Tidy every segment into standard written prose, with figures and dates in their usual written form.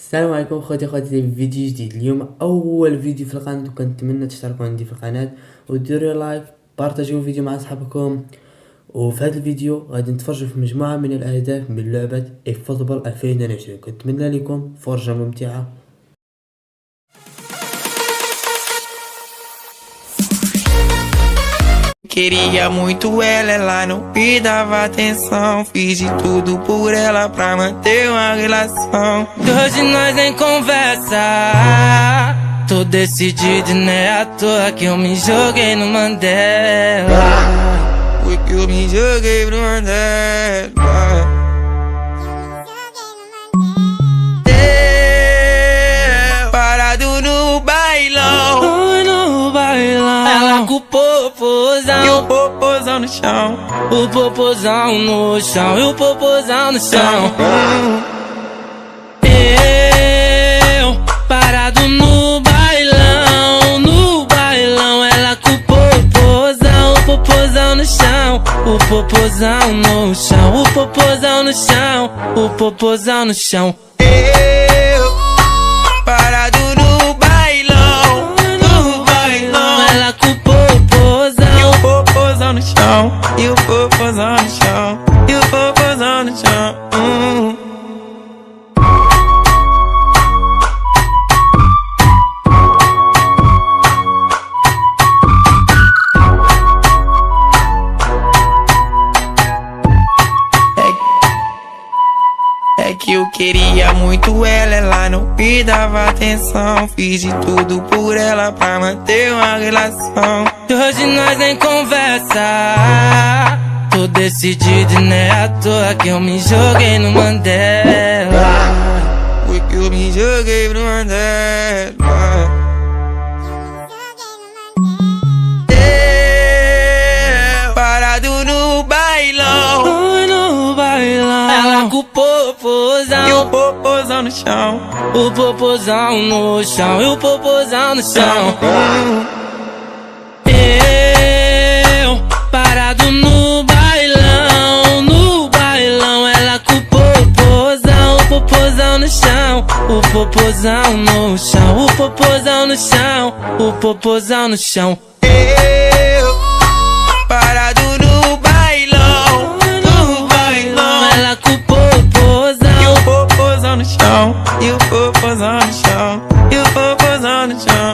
السلام عليكم خواتي في فيديو جديد. اليوم اول فيديو في القناه، وكنتمنى تشتركوا عندي في القناه وديروا لايك، بارطاجيو الفيديو مع اصحابكم. وفي هذا الفيديو غادي نتفرجوا في مجموعه من الاهداف من لعبه ايفوتبول 2020. كنتمنى لكم فرجه ممتعه. Queria muito ela não me dava atenção. Fiz de tudo por ela pra manter uma relação. E hoje nós nem conversa. Tô decidido, né? À toa que eu me joguei no Mandela. Foi que eu me joguei no Mandela. Parado no bailão. Ela com o popozão e o popozão no chão. O popozão no chão e o popozão no chão. Eu parado no bailão, ela com o popozão no chão. O popozão no chão, o popozão no chão, o popozão no chão. Eu parado no bailão, ela com o popozão e o popozão no chão, e o popozão no chão, e o popozão no chão. É que eu queria muito ela não me dava atenção. Fiz de tudo por ela pra manter uma relação. E hoje nós nem conversa. Tô decidido, né? À toa que eu me joguei no Mandela. Foi que eu me joguei no Mandela. Parado no bailão, ela com o popozão e o popozão no chão. O popozão no chão e o popozão no chão. Eu parado no bailão, ela com o popozão no chão. O popozão no chão, o popozão no chão, o popozão no chão. Eu parado no bailão, ela com o popozão e o popozão no chão, e o popozão no chão, e o popozão no chão.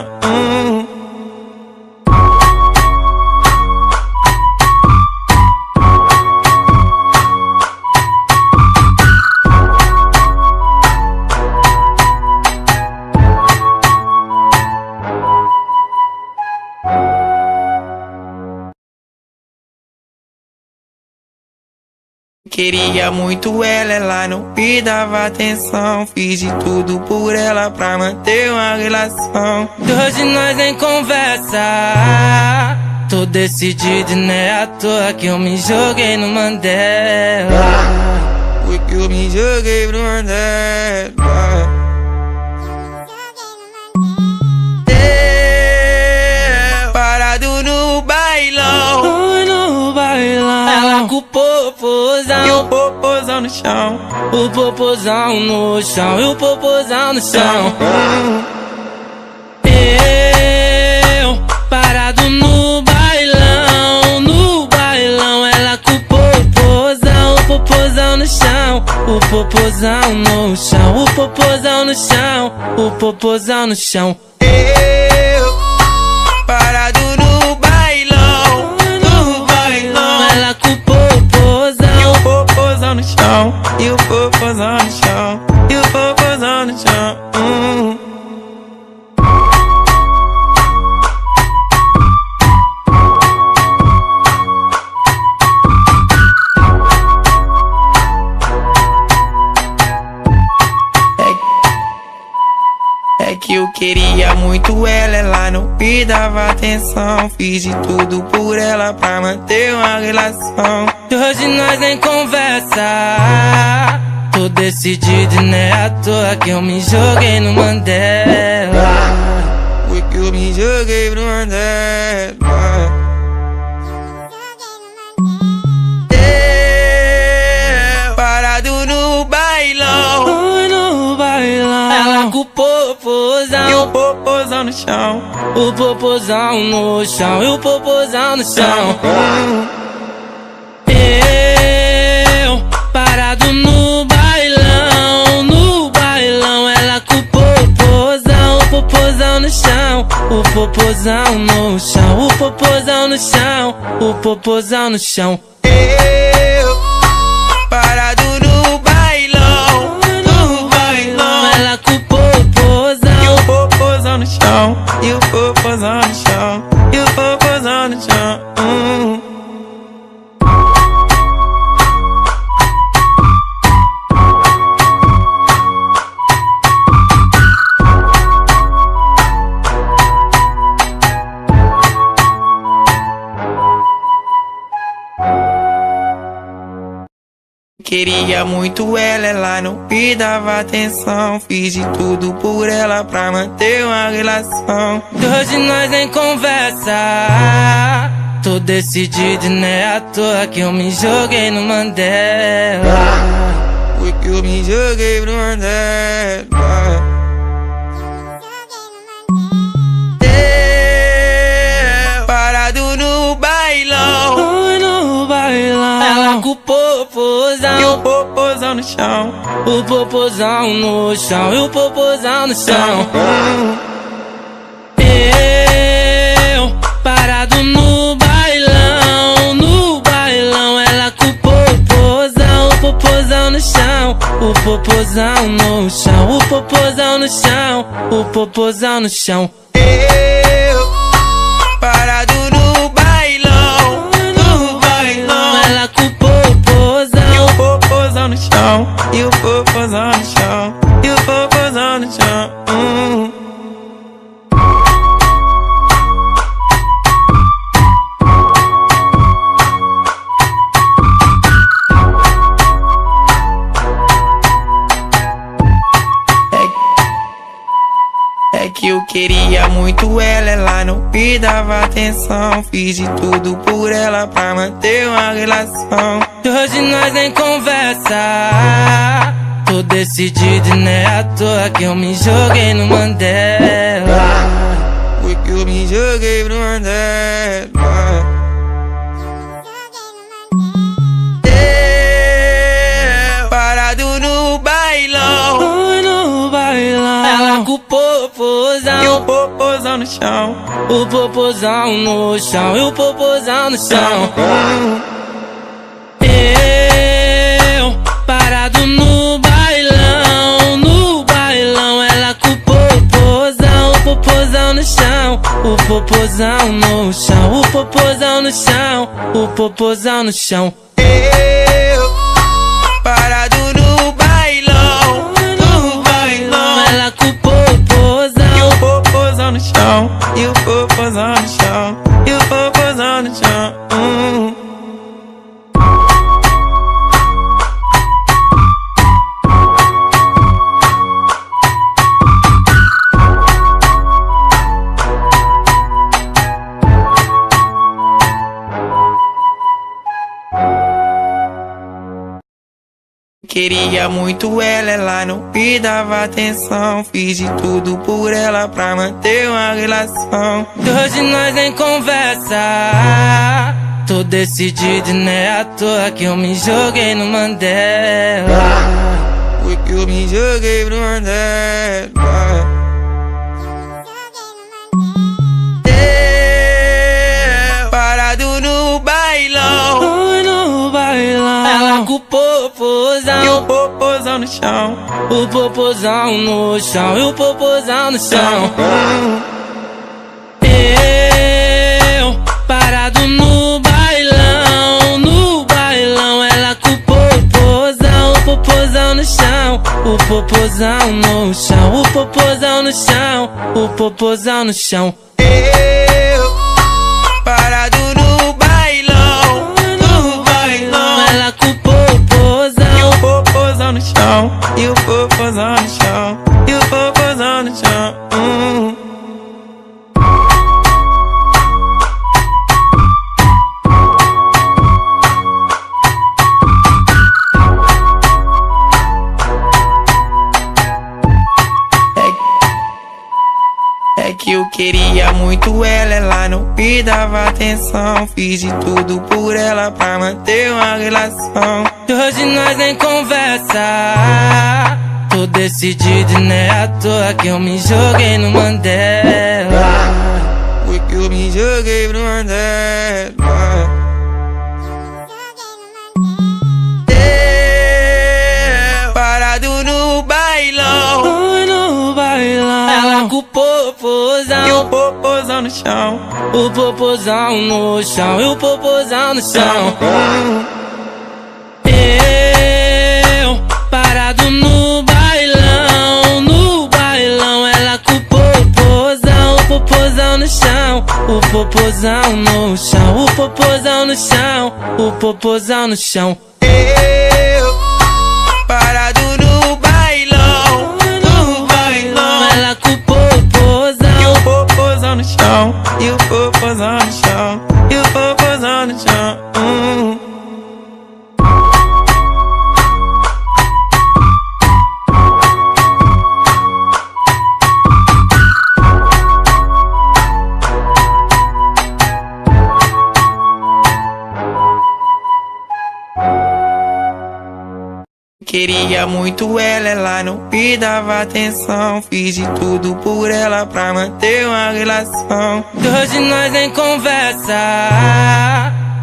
Queria muito ela não me dava atenção. Fiz de tudo por ela pra manter uma relação. E hoje nós nem conversa. Tô decidido, né? À toa que eu me joguei no Mandela. Foi que eu me joguei no Mandela. Parado no bailão, ela com o popozão e o popozão no chão. O popozão no chão e o popozão no chão. Eu parado no bailão, ela com o popozão no chão. O popozão no chão, o popozão no chão, o popozão no chão. Eu parado no bailão, ela com o popozão e o popozão no chão, e o popozão no chão, e o popozão no chão. É que eu queria muito ela não me dava atenção. Fiz de tudo por ela pra manter uma relação. E hoje nós nem conversa. Tô decidido, né? À toa que eu me joguei no Mandela. Foi que eu me joguei no Mandela. Parado no bailão, no chão, o popozão no chão, e o popozão no chão. Eu parado no bailão, ela com o popozão no chão, o popozão no chão, o popozão no chão, o popozão no chão. Eu parado no bailão, ela com o popozão, e o popozão no chão, e o popozão no chão, e o popozão no chão. Queria muito ela não me dava atenção. Fiz de tudo por ela pra manter uma relação. E hoje nós nem conversa. Tô decidido, né? À toa que eu me joguei no Mandela. Foi que eu me joguei no Mandela. Parado no bailão, ela com o popozão, e o popozão no chão, o popozão no chão, e o popozão no chão. Eu parado no bailão, ela com o popozão no chão, o popozão no chão, o popozão no chão, o popozão no chão. Eu parado no bailão, ela com o popozão, e o popozão no chão, e o popozão no chão, e o popozão no chão. É que eu queria muito ela não me dava atenção. Fiz de tudo por ela pra manter uma relação. E hoje nós nem conversa. Tô decidido, né? À toa que eu me joguei no Mandela. Foi que eu me joguei no Mandela. Parado no bailão, ela com o popozão, e o popozão no chão, o popozão no chão, e o popozão no chão. Eu parado no bailão, ela com o popozão no chão, o popozão no chão, o popozão no chão, o popozão no chão. Eu parado no bailão, ela com o popozão, e o popozão no chão, e o popozão no chão, e o popozão no chão. Queria muito ela não me dava atenção. Fiz de tudo por ela pra manter uma relação. E hoje nós nem conversa. Tô decidido, né? À toa que eu me joguei no Mandela. Foi que eu me joguei no Mandela. Parado no bailão, ela com o popozão, e o popozão no chão, o popozão no chão, e o popozão no chão. Eu parado no bailão, ela com o popozão no chão, o popozão no chão, o popozão no chão, o popozão no chão. Eu parado no bailão, ela com o popozão, e o popozão no chão, e o popozão no chão, e o popozão no chão. É que Eu queria muito ela não me dava atenção. Fiz de tudo por ela pra manter uma relação. E hoje nós nem conversa. Tô decidido e não é à toa que eu me joguei no Mandela. Foi que eu me joguei no Mandela. Parado no bailão. Oi, no bailão. Ela com o popozão E o popozão no chão. O popozão no chão. E o popozão no chão. Eu parado no bailão. No bailão. Ela com o popozão no chão. O popozão no chão. O popozão no chão. O popozão no chão. Eu parado no bailão. No bailão. Ela com o popozão. E o popozão no chão. E o popozão no chão. E o popozão no chão. Queria muito ela não me dava atenção. Fiz de tudo por ela pra manter uma relação. E hoje nós nem conversa.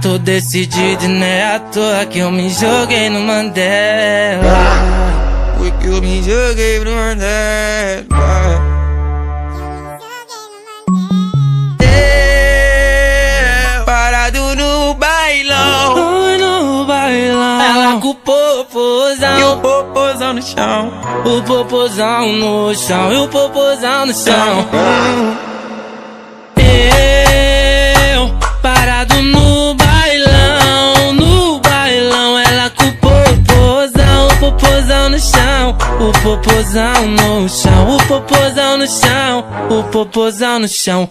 Tô decidido e não é à toa que eu me joguei no Mandela. Foi que eu me joguei no Mandela. Parado no bailão. Oi, no bailão. Ela com o E o popozão. popozão no chão. O popozão no chão. E o popozão no chão. Eu parado no bailão. No bailão. Ela com o popozão no chão. O popozão no chão. O popozão no chão. O popozão no chão.